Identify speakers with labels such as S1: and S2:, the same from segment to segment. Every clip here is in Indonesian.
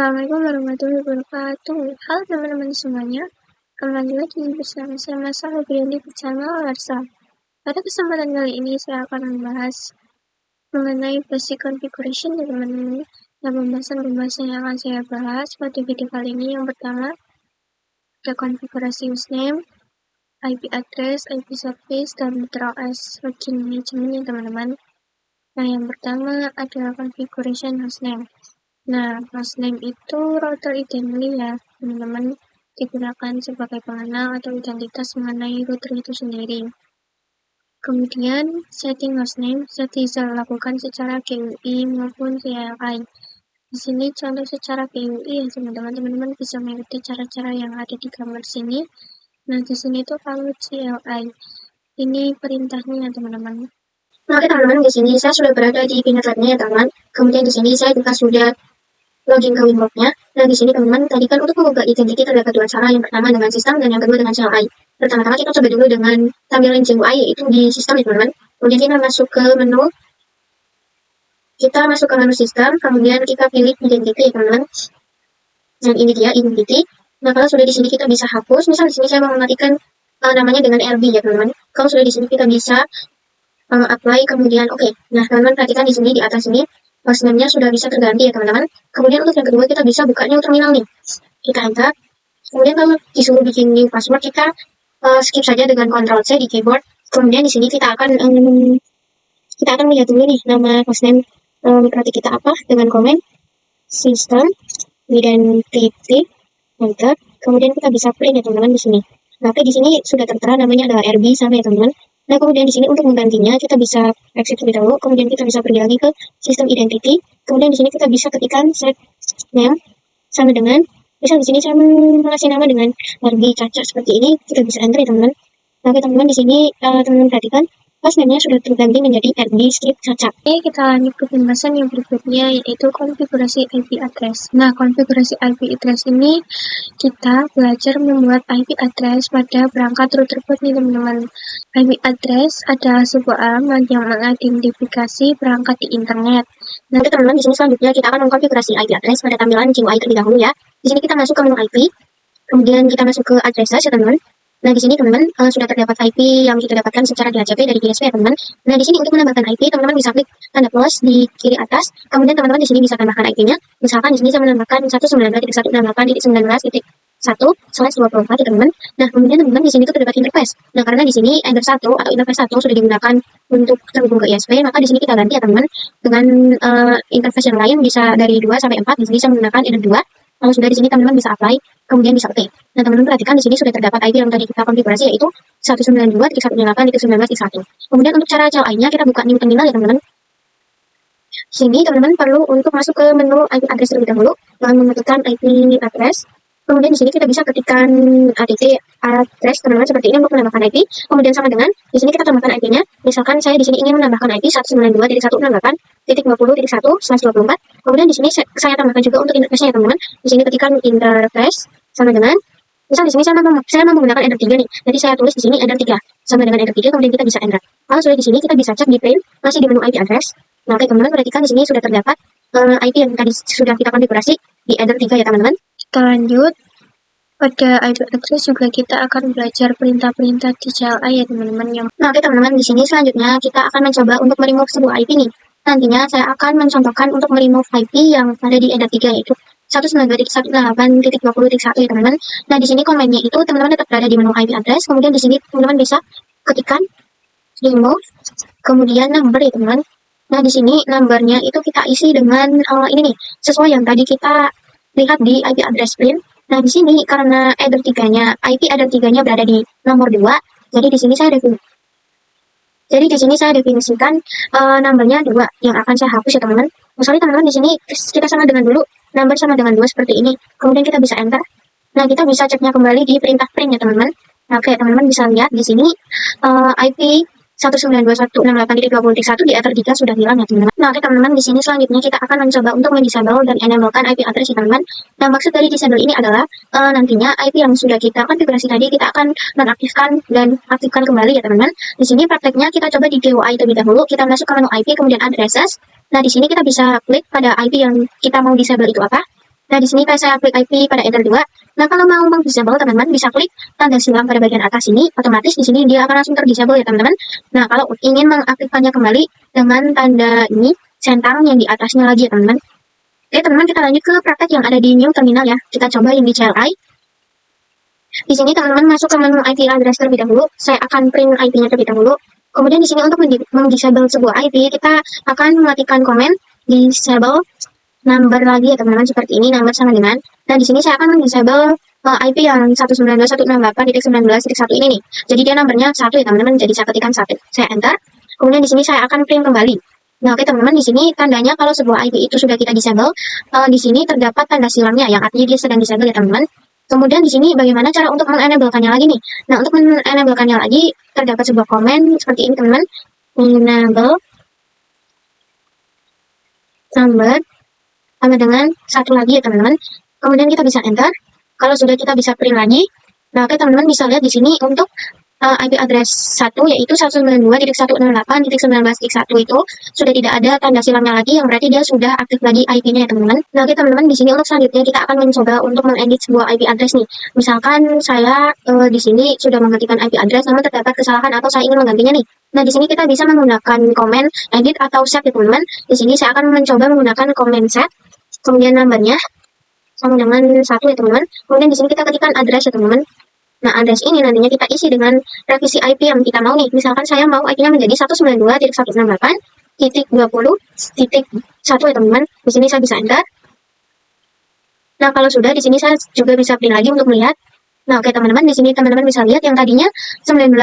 S1: Assalamualaikum warahmatullahi wabarakatuh. Halo teman-teman semuanya, kembali lagi bersama saya Masa Febriani di channel Larsa. Pada kesempatan kali ini saya akan membahas mengenai basic configuration ya teman-teman. Nah, pembahasan yang akan saya bahas pada video kali ini yang pertama ada konfigurasi username, IP address, IP service, dan TLS login management ya teman-teman. Nah, yang pertama adalah configuration hostname. Nah, hostname itu router identity ya, teman-teman, digunakan sebagai pengenal atau identitas mengenai router itu sendiri. Kemudian, setting hostname bisa dilakukan secara GUI maupun CLI. Di sini contoh secara GUI ya, teman-teman bisa mengikuti cara-cara yang ada di gambar sini. Nah, di sini itu kalau CLI. Ini perintahnya ya, teman-teman.
S2: Nah, oke teman-teman, di sini saya sudah berada di Pinet Labnya ya teman-teman. Kemudian di sini saya juga sudah login ke Winbox-nya. Dan di sini teman-teman, tadi kan untuk membuka identity terdapat dua cara. Yang pertama dengan sistem dan yang kedua dengan CLI. Pertama-tama kita coba dulu dengan tampilan GUI yaitu di sistem ya teman-teman. Kemudian kita masuk ke menu. Kita masuk ke menu sistem, kemudian kita pilih identity ya teman-teman. Dan ini dia identity. Nah, kalau sudah di sini kita bisa hapus. Misal di sini saya mau mematikan namanya dengan RB ya teman-teman. Kalau sudah di sini kita bisa apply, kemudian oke. Nah, teman-teman perhatikan di sini di atas ini hostname-nya sudah bisa terganti ya teman-teman. Kemudian untuk yang kedua kita bisa buka new terminal nih. Kita enter. Kemudian kalau disuruh bikin new password kita skip saja dengan Ctrl C di keyboard. Kemudian di sini kita akan lihat dulu nih nama hostname berarti kita apa dengan komen system identity enter. Kemudian kita bisa print ya teman-teman di sini. Nah, oke, di sini sudah tertera namanya adalah RB sama ya teman-teman. Nah, kemudian di sini untuk menggantinya kita bisa exit terlebih dahulu, kemudian kita bisa pergi lagi ke sistem identity. Kemudian di sini kita bisa ketikkan set name sama dengan misal di sini saya mengasih nama dengan RB Caca seperti ini, kita bisa enter ya teman-teman. Nah, oke teman-teman, di sini teman-teman perhatikan hostname-nya sudah terganti menjadi RB script Caca.
S1: Oke, kita lanjut ke pembahasan yang berikutnya yaitu konfigurasi IP address. Nah, konfigurasi IP address ini kita belajar membuat IP address pada perangkat router boot nih teman-teman. IP address adalah sebuah alamat yang mengidentifikasi perangkat di internet.
S2: Nanti teman-teman di sini selanjutnya kita akan mengkonfigurasi IP address pada tampilan GUI terlebih dahulu ya. Di sini kita masuk ke menu IP, kemudian kita masuk ke addresses ya teman-teman. Nah, di sini teman-teman sudah terdapat IP yang kita dapatkan secara DHCP dari DSP ya teman-teman. Nah, di sini untuk menambahkan IP teman-teman bisa klik tanda plus di kiri atas. Kemudian teman-teman di sini bisa tambahkan IP-nya. Misalkan di sini saya menambahkan 192.168.1.1/24 ya teman-teman. Nah, kemudian teman-teman di sini itu terdapat interface. Nah, karena di sini ender 1 atau interface 1 sudah digunakan untuk terhubung ke ISP, maka di sini kita ganti ya teman-teman dengan interface yang lain bisa dari 2 sampai 4. Di sini saya menggunakan ender 2. Kalau sudah di sini teman-teman bisa apply, kemudian bisa oke. Nah, teman-teman perhatikan di sini sudah terdapat IP yang tadi kita konfigurasi yaitu 192.168.19.1. Kemudian untuk cara CLI-nya kita buka new terminal ya teman-teman. Sini teman-teman perlu untuk masuk ke menu IP address terlebih dahulu, lalu mengetikkan IP address. Kemudian di sini kita bisa ketikkan add address teman-teman seperti ini untuk menambahkan IP. Kemudian sama dengan di sini kita tambahkan IP-nya. Misalkan saya di sini ingin menambahkan IP 192.168.1/24. Kemudian di sini saya tambahkan juga untuk interface-nya ya teman-teman. Di sini ketikkan interface sama dengan misal di sini saya mau menggunakan enter 3 nih. Jadi saya tulis di sini enter 3 sama dengan enter 3, kemudian kita bisa enter. Kalau sudah di sini kita bisa cek di print masih di menu IP address. Nah, oke teman-teman perhatikan di sini sudah terdapat IP yang tadi sudah kita konfigurasi di enter 3 ya teman-teman.
S1: Kita lanjut. Pada IP address juga kita akan belajar perintah-perintah di CLI ya teman-teman.
S2: Nah, oke teman-teman, di sini selanjutnya kita akan mencoba untuk meremove sebuah IP nih. Nantinya saya akan mencontohkan untuk meremove IP yang ada di ender 3 yaitu 192.168.20.1 ya teman-teman. Nah, di sini komennya itu teman-teman tetap berada di menu IP address. Kemudian di sini teman-teman bisa ketikkan remove, kemudian number ya teman-teman. Nah, di sini numbernya itu kita isi dengan ini nih, sesuai yang tadi kita lihat di IP address print. Nah, di sini karena IP address 3-nya berada di nomor 2, jadi di sini saya definisikan numbernya 2 yang akan saya hapus ya teman-teman. Misalnya teman-teman di sini kita sama dengan dulu number sama dengan 2 seperti ini. Kemudian kita bisa enter. Nah, kita bisa ceknya kembali di perintah print ya teman-teman. Nah, oke, teman-teman bisa lihat di sini IP 192.168.20.1 di enter 3 sudah hilang ya teman-teman. Nah, oke teman-teman, di sini selanjutnya kita akan mencoba untuk mendisable dan enablekan IP address ya teman-teman. Nah, maksud dari disable ini adalah nantinya IP yang sudah kita konfigurasi tadi kita akan nonaktifkan dan aktifkan kembali ya teman-teman. Di sini prakteknya kita coba di GUI terlebih dahulu, kita masuk ke menu IP kemudian addresses. Nah, di sini kita bisa klik pada IP yang kita mau disable itu apa. Nah, di sini saya klik IP pada enter 2. Nah, kalau mau meng-disable teman-teman bisa klik tanda silang pada bagian atas ini, otomatis di sini dia akan langsung ter-disable ya teman-teman. Nah, kalau ingin mengaktifkannya kembali dengan tanda ini, centang yang di atasnya lagi ya teman-teman. Oke teman-teman, kita lanjut ke praktek yang ada di new terminal ya. Kita coba yang di CLI. Di sini teman-teman masuk ke menu IP address terlebih dahulu. Saya akan print IP-nya terlebih dahulu. Kemudian di sini untuk meng-disable sebuah IP, kita akan mematikan komen disable number lagi ya teman-teman, seperti ini, number sama dengan. Dan di sini saya akan meng-disable IP yang 192.168.19.1 ini nih. Jadi dia nomornya 1 ya teman-teman, jadi saya ketikkan 1. Saya enter. Kemudian di sini saya akan print kembali. Nah, oke teman-teman, di sini tandanya kalau sebuah IP itu sudah kita disable, di sini terdapat tanda silangnya yang artinya dia sedang disable ya teman-teman. Kemudian di sini bagaimana cara untuk mengenablekannya lagi nih. Nah, untuk mengenablekannya lagi terdapat sebuah komen seperti ini teman-teman. Enable number sama dengan 1 lagi ya teman-teman. Kemudian kita bisa enter. Kalau sudah kita bisa print lagi. Nah, oke teman-teman, bisa lihat di sini untuk IP address 1 yaitu 192.168.19.1 itu sudah tidak ada tanda silangnya lagi, yang berarti dia sudah aktif lagi IP-nya ya teman-teman. Nah, oke teman-teman, di sini untuk selanjutnya kita akan mencoba untuk mengedit sebuah IP address nih. Misalkan saya di sini sudah menggantikan IP address namun terdapat kesalahan atau saya ingin menggantinya nih. Nah, di sini kita bisa menggunakan comment edit atau set ya teman-teman. Di sini saya akan mencoba menggunakan comment set, kemudian nomornya sama dengan 1 ya teman-teman. Kemudian di sini kita ketikkan address ya teman-teman. Nah, address ini nantinya kita isi dengan revisi IP yang kita mau nih. Misalkan saya mau IP-nya menjadi 192.168.20.1 ya teman-teman. Di sini saya bisa enter. Nah, kalau sudah di sini saya juga bisa print lagi untuk melihat. Nah, oke teman-teman, di sini teman-teman bisa lihat yang tadinya 19.1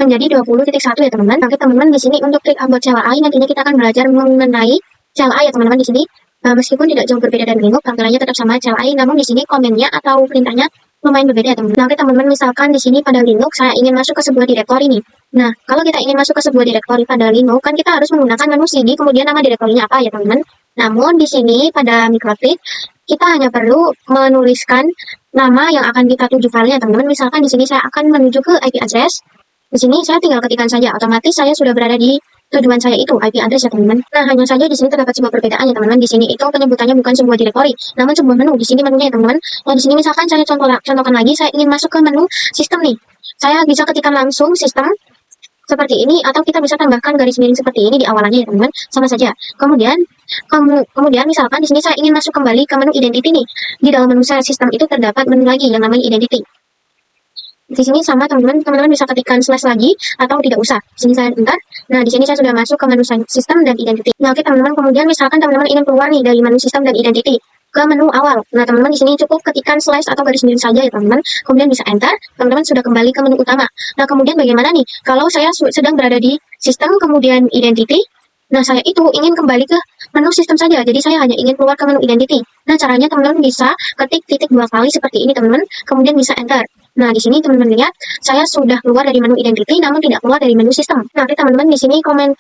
S2: menjadi 20.1 ya teman-teman. Oke teman-teman, di sini untuk klik about CLI nantinya kita akan belajar mengenai CLI ya teman-teman di sini. Meskipun tidak jauh berbeda dari Linux, tampilannya tetap sama CLI, namun di sini komennya atau perintahnya lumayan berbeda ya teman-teman. Nah, oke teman-teman, misalkan di sini pada Linux saya ingin masuk ke sebuah direktori nih. Nah, kalau kita ingin masuk ke sebuah direktori pada Linux, kan kita harus menggunakan menu CD, kemudian nama direktorinya apa ya teman-teman. Namun di sini pada Microtik kita hanya perlu menuliskan nama yang akan kita tuju filenya teman-teman. Misalkan di sini saya akan menuju ke IP address. Di sini saya tinggal ketikkan saja, otomatis saya sudah berada di tujuan saya itu IP address ya teman-teman. Nah, hanya saja di sini terdapat sebuah perbedaan ya teman-teman. Di sini itu penyebutannya bukan sebuah direktori, namun sebuah menu. Di sini menunya ya teman-teman. Nah, di sini misalkan saya contohkan lagi, saya ingin masuk ke menu sistem nih. Saya bisa ketikkan langsung sistem seperti ini, atau kita bisa tambahkan garis miring seperti ini di awalannya ya teman-teman, sama saja. Kemudian misalkan di sini saya ingin masuk kembali ke menu identity nih. Di dalam menu saya sistem itu terdapat menu lagi yang namanya identity. Di sini sama teman-teman, bisa ketikkan slash lagi atau tidak usah. Di sini saya enter. Nah, di sini saya sudah masuk ke menu sistem dan identity. Nah, oke teman-teman, kemudian misalkan teman-teman ingin keluar nih dari menu sistem dan identity ke menu awal. Nah, teman-teman di sini cukup ketikkan slash atau garis miring saja ya teman-teman. Kemudian bisa enter. Teman-teman sudah kembali ke menu utama. Nah, kemudian bagaimana nih kalau saya sedang berada di sistem kemudian identity? Nah, saya itu ingin kembali ke menu sistem saja, jadi saya hanya ingin keluar ke menu identity. Nah, caranya teman-teman bisa ketik titik 2 kali seperti ini teman-teman, kemudian bisa enter. Nah, di sini teman-teman lihat, saya sudah keluar dari menu identity, namun tidak keluar dari menu sistem. Nah, teman-teman di sini komen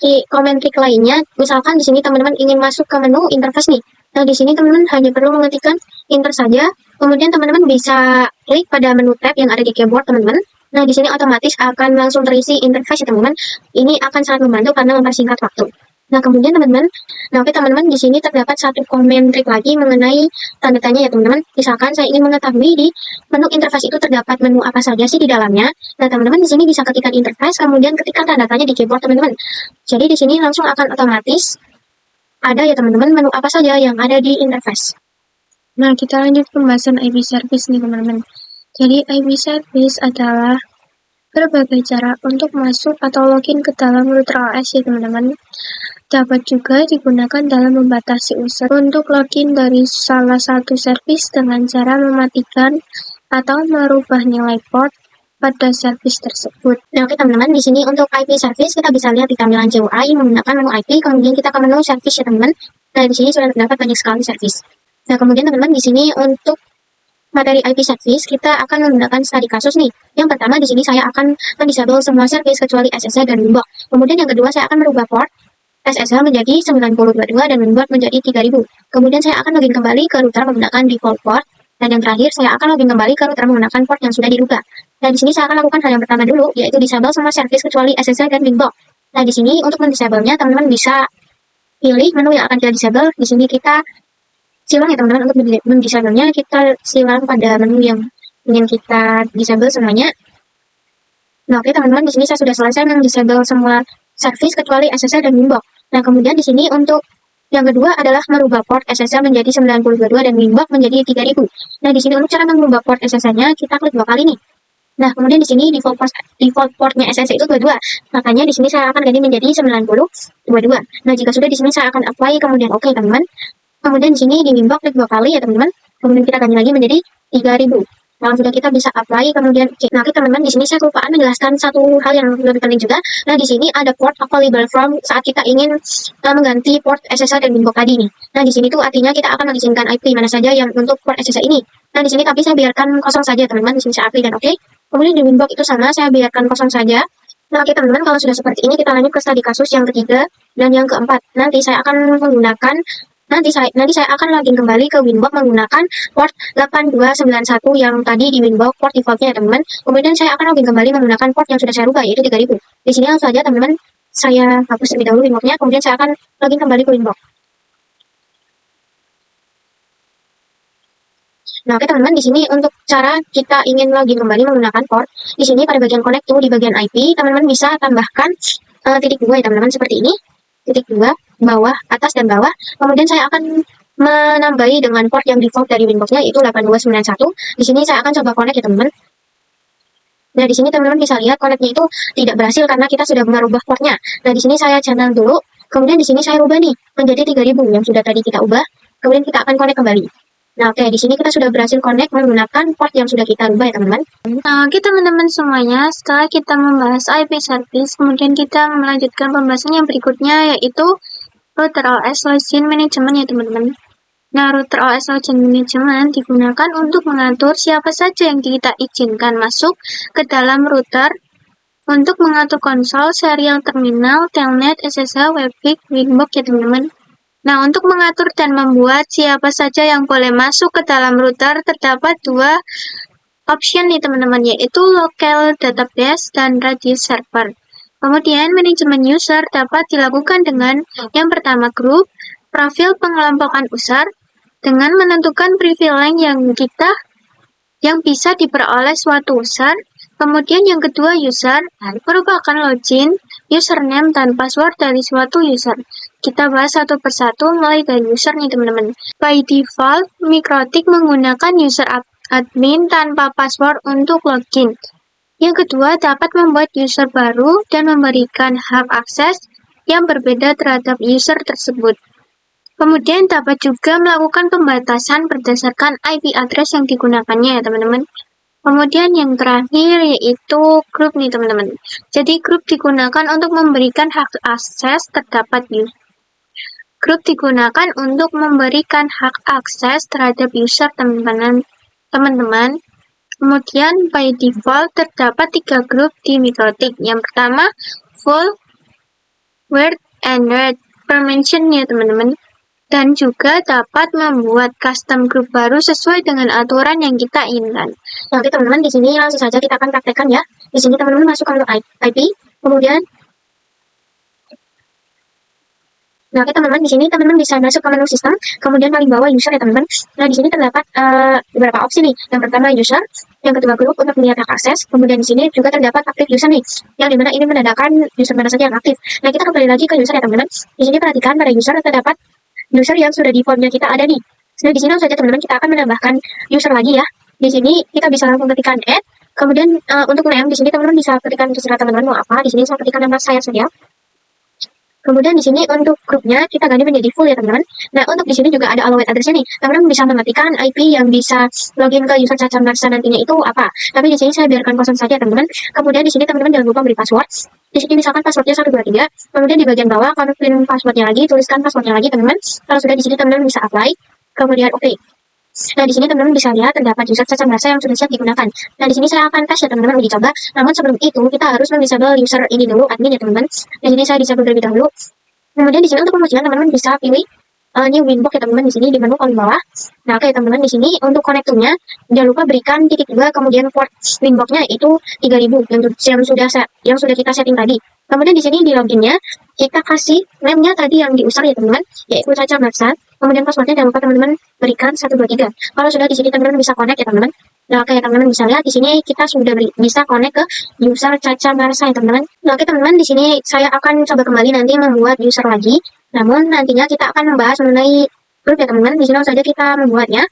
S2: trik lainnya, misalkan di sini teman-teman ingin masuk ke menu interface nih. Nah, di sini teman-teman hanya perlu mengetikkan enter saja, kemudian teman-teman bisa klik pada menu tab yang ada di keyboard teman-teman. Nah, di sini otomatis akan langsung terisi interface ya teman-teman. Ini akan sangat membantu karena mempersingkat waktu. Nah, kemudian teman-teman, di sini terdapat satu komen trik lagi mengenai tanda tanya ya teman-teman. Misalkan saya ingin mengetahui di menu interface itu terdapat menu apa saja sih di dalamnya. Nah, teman-teman di sini bisa ketikkan interface, kemudian ketikkan tanda tanya di keyboard teman-teman. Jadi di sini langsung akan otomatis ada ya teman-teman menu apa saja yang ada di interface.
S1: Nah, kita lanjut pembahasan IP service nih teman-teman. Jadi IP service adalah berbagai cara untuk masuk atau login ke dalam router OS ya teman-teman. Dapat juga digunakan dalam membatasi user untuk login dari salah satu service dengan cara mematikan atau merubah nilai port pada service tersebut.
S2: Nah, oke teman-teman, di sini untuk IP service kita bisa lihat di tampilan GUI menggunakan menu IP, kemudian kita ke menu service ya teman-teman. Nah, di sini sudah terdapat banyak sekali service. Nah, kemudian teman-teman di sini untuk materi IP service kita akan menggunakan studi kasus nih. Yang pertama di sini saya akan mendisable semua service kecuali SSH dan Winbox. Kemudian yang kedua saya akan merubah port SSH menjadi 9022 dan Winbox menjadi 3000. Kemudian saya akan login kembali ke router menggunakan default port. Dan yang terakhir saya akan login kembali ke router menggunakan port yang sudah dirubah. Nah, di sini saya akan lakukan hal yang pertama dulu, yaitu disable semua service kecuali SSH dan Winbox. Nah, di sini untuk mendisable-nya teman-teman bisa pilih menu yang akan kita disable. Di sini kita silang ya teman-teman. Untuk mendisable-nya kita silang pada menu yang ingin kita disable semuanya. Nah, oke teman-teman, di sini saya sudah selesai mendisable semua service kecuali SSL dan Winbox. Nah, kemudian di sini untuk yang kedua adalah merubah port SSL menjadi 9022 dan Winbox menjadi 3000. Nah, di sini untuk cara mengubah port SSL-nya kita klik 2 kali nih. Nah, kemudian di sini default portnya SSL itu 22. Makanya di sini saya akan ganti menjadi 9022. Nah, jika sudah di sini saya akan apply kemudian oke, teman-teman. Kemudian di sini di Winbox klik 2 kali ya, teman-teman. Kemudian kita ganti lagi menjadi 3000. Nah, sudah kita bisa apply kemudian nah, oke teman-teman, di sini saya kelupaan menjelaskan satu hal yang lebih penting juga. Nah, di sini ada port available from saat kita ingin mengganti port SSL dan Winbox tadi nih. Nah, di sini tuh artinya kita akan mengizinkan IP mana saja yang untuk port SSL ini. Nah, di sini tapi saya biarkan kosong saja teman-teman. Di sini saya apply dan oke. Kemudian di Winbox itu sama, saya biarkan kosong saja. Nah, oke teman-teman, kalau sudah seperti ini kita lanjut ke studi kasus yang ketiga dan yang keempat. Nanti saya akan menggunakan Nanti saya akan login kembali ke Winbox menggunakan port 8291 yang tadi di Winbox port defaultnya ya teman-teman. Kemudian saya akan login kembali menggunakan port yang sudah saya rubah yaitu 3000. Di sini langsung saja teman-teman, saya hapus terlebih dahulu Winbox-nya, kemudian saya akan login kembali ke Winbox. Nah, oke teman-teman, di sini untuk cara kita ingin login kembali menggunakan port, di sini pada bagian connect to di bagian IP, teman-teman bisa tambahkan titik 2 ya teman-teman, seperti ini. Titik 2, bawah, atas, dan bawah. Kemudian saya akan menambahi dengan port yang default dari Winbox-nya yaitu 8291. Di sini saya akan coba connect ya teman-teman. Nah, di sini teman-teman bisa lihat connect-nya itu tidak berhasil karena kita sudah merubah portnya. Nah, di sini saya channel dulu. Kemudian di sini saya rubah nih menjadi 3000 yang sudah tadi kita ubah. Kemudian kita akan connect kembali. Nah, oke, di sini kita sudah berhasil connect menggunakan port yang sudah kita rubah ya teman-teman.
S1: Nah, oke teman-teman semuanya, setelah kita membahas IP service, kemudian kita melanjutkan pembahasan yang berikutnya yaitu router OS login management ya teman-teman. Nah, router OS login management digunakan untuk mengatur siapa saja yang kita izinkan masuk ke dalam router, untuk mengatur konsol, serial terminal, telnet, SSL, webpack, Winbox ya teman-teman. Nah, untuk mengatur dan membuat siapa saja yang boleh masuk ke dalam router, terdapat dua option nih teman-teman, yaitu local database dan radius server. Kemudian manajemen user dapat dilakukan dengan yang pertama grup, profil pengelompokan user, dengan menentukan privilege yang bisa diperoleh suatu user. Kemudian yang kedua user merupakan login, username dan password dari suatu user. Kita bahas satu persatu mulai dari user nih teman-teman. By default, Mikrotik menggunakan user admin tanpa password untuk login. Yang kedua, dapat membuat user baru dan memberikan hak akses yang berbeda terhadap user tersebut. Kemudian dapat juga melakukan pembatasan berdasarkan IP address yang digunakannya ya teman-teman. Kemudian yang terakhir yaitu grup nih teman-teman. Jadi grup digunakan untuk memberikan hak akses terhadap user. Grup digunakan untuk memberikan hak akses terhadap user teman-teman. Kemudian by default terdapat 3 grup di Mikrotik. Yang pertama full, word, and read permission ya teman-teman. Dan juga dapat membuat custom group baru sesuai dengan aturan yang kita inginkan.
S2: Nah, oke teman-teman, di sini langsung saja kita akan praktekkan ya. Di sini teman-teman masukkan IP, kemudian nah, oke teman-teman, di sini teman-teman bisa masuk ke menu sistem, kemudian paling bawah user ya teman-teman. Nah, di sini terdapat beberapa opsi nih. Yang pertama user, yang kedua grup untuk melihat hak akses, kemudian di sini juga terdapat aktif user nih, yang dimana ini menandakan user mana saja yang aktif. Nah, kita kembali lagi ke user ya teman-teman. Di sini perhatikan pada user terdapat user yang sudah defaultnya kita ada nih. Nah, di sini langsung saja teman-teman kita akan menambahkan user lagi ya. Di sini kita bisa langsung ketikkan add. Kemudian untuk name di sini teman-teman bisa ketikkan terserah teman-teman mau apa. Di sini saya ketikkan nama saya saja. Kemudian di sini untuk grupnya kita ganti menjadi full ya teman-teman. Nah, untuk di sini juga ada allowed address-nya nih. Teman-teman bisa mengetikkan IP yang bisa login ke user Caca Marsa nantinya itu apa. Tapi di sini saya biarkan kosong saja teman-teman. Kemudian di sini teman-teman jangan lupa beri password. Di sini misalkan passwordnya 123. Kemudian di bagian bawah confirm passwordnya lagi, tuliskan passwordnya lagi teman-teman. Kalau sudah di sini teman-teman bisa apply. Kemudian oke. Nah, di sini teman-teman bisa lihat terdapat user Caca Marsa yang sudah siap digunakan. Nah, di sini saya akan tes ya teman-teman uji coba. Namun sebelum itu kita harus mendisable user ini dulu, admin ya teman-teman. Di sini saya disable terlebih dahulu. Kemudian di sini untuk pengujian teman-teman bisa pilih new Winbox ya teman-teman di sini di menu paling bawah. Nah, oke teman-teman, di sini untuk konektornya jangan lupa berikan titik 2 kemudian port Winbox-nya itu 3000 yang sudah kita setting tadi. Kemudian di sini di loginnya kita kasih name-nya tadi yang diuser ya teman-teman, yaitu Caca Marsa. Kemudian passwordnya jangan lupa teman-teman berikan 123. Kalau sudah di sini teman-teman bisa connect ya teman-teman. Nah, oke teman-teman bisa lihat di sini kita sudah bisa connect ke user Caca Marsa ya teman-teman. Nah, oke teman-teman, di sini saya akan coba kembali nanti membuat user lagi. Namun nantinya kita akan membahas mengenai grup ya teman-teman. Di sini langsung saja kita membuatnya.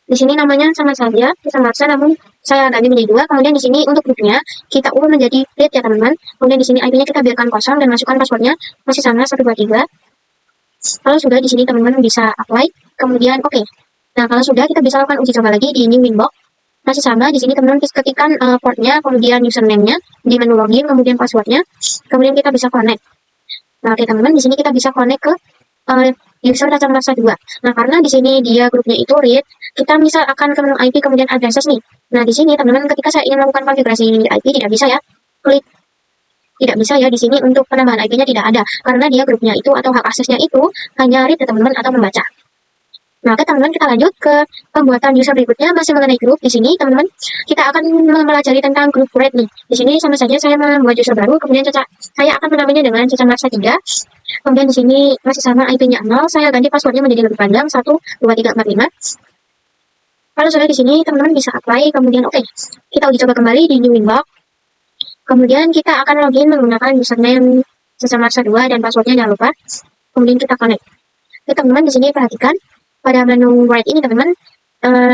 S2: Di sini namanya sama saja, Caca Marsa, namun saya ganti menjadi 2. Kemudian di sini untuk grupnya kita ubah menjadi lead ya teman-teman. Kemudian di sini IP-nya kita biarkan kosong dan masukkan passwordnya masih sama 123. Kalau sudah di sini teman-teman bisa apply. Kemudian oke. Nah, kalau sudah kita bisa lakukan uji coba lagi di new winbox. Masih sama, di sini teman-teman ketikkan portnya, kemudian username-nya di menu login, kemudian passwordnya, kemudian kita bisa connect. Nah, oke teman-teman, di sini kita bisa connect ke user Caca Marsa 2. Nah, karena di sini dia grupnya itu read, kita misal akan ke menu IP kemudian addresses nih. Nah, di sini teman-teman ketika saya ingin melakukan konfigurasi IP tidak bisa ya. Klik tidak bisa ya, di sini untuk penambahan IP-nya tidak ada karena dia grupnya itu atau hak aksesnya itu hanya read ya teman-teman atau membaca. Nah, oke teman-teman, kita lanjut ke pembuatan user berikutnya, masih mengenai grup. Di sini teman-teman kita akan mempelajari tentang grup red nih. Di sini sama saja saya membuat user baru, kemudian saya akan menamainya dengan Caca Marsa 3. Kemudian di sini masih sama IP-nya 0, saya ganti passwordnya menjadi lebih panjang 1 2 3 4 5. Kalau sudah di sini teman-teman bisa apply, kemudian oke. Kita uji coba kembali di new winbox. Kemudian kita akan login menggunakan username Caca Marsa 2 dan passwordnya jangan lupa. Kemudian kita connect. Oke teman-teman, di sini perhatikan pada menu wallet ini teman-teman,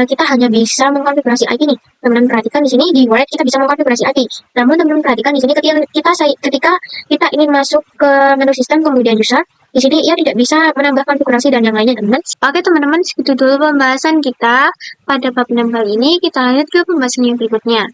S2: kita hanya bisa mengkonfigurasi IP nih. Teman-teman perhatikan di sini di wallet kita bisa mengkonfigurasi IP. Namun teman-teman perhatikan di sini ketika kita ingin masuk ke menu sistem kemudian user, di sini ia tidak bisa menambah konfigurasi dan yang lainnya teman-teman.
S1: Oke teman-teman, segitu dulu pembahasan kita pada bab 6 kali ini. Kita lanjut ke pembahasan yang berikutnya.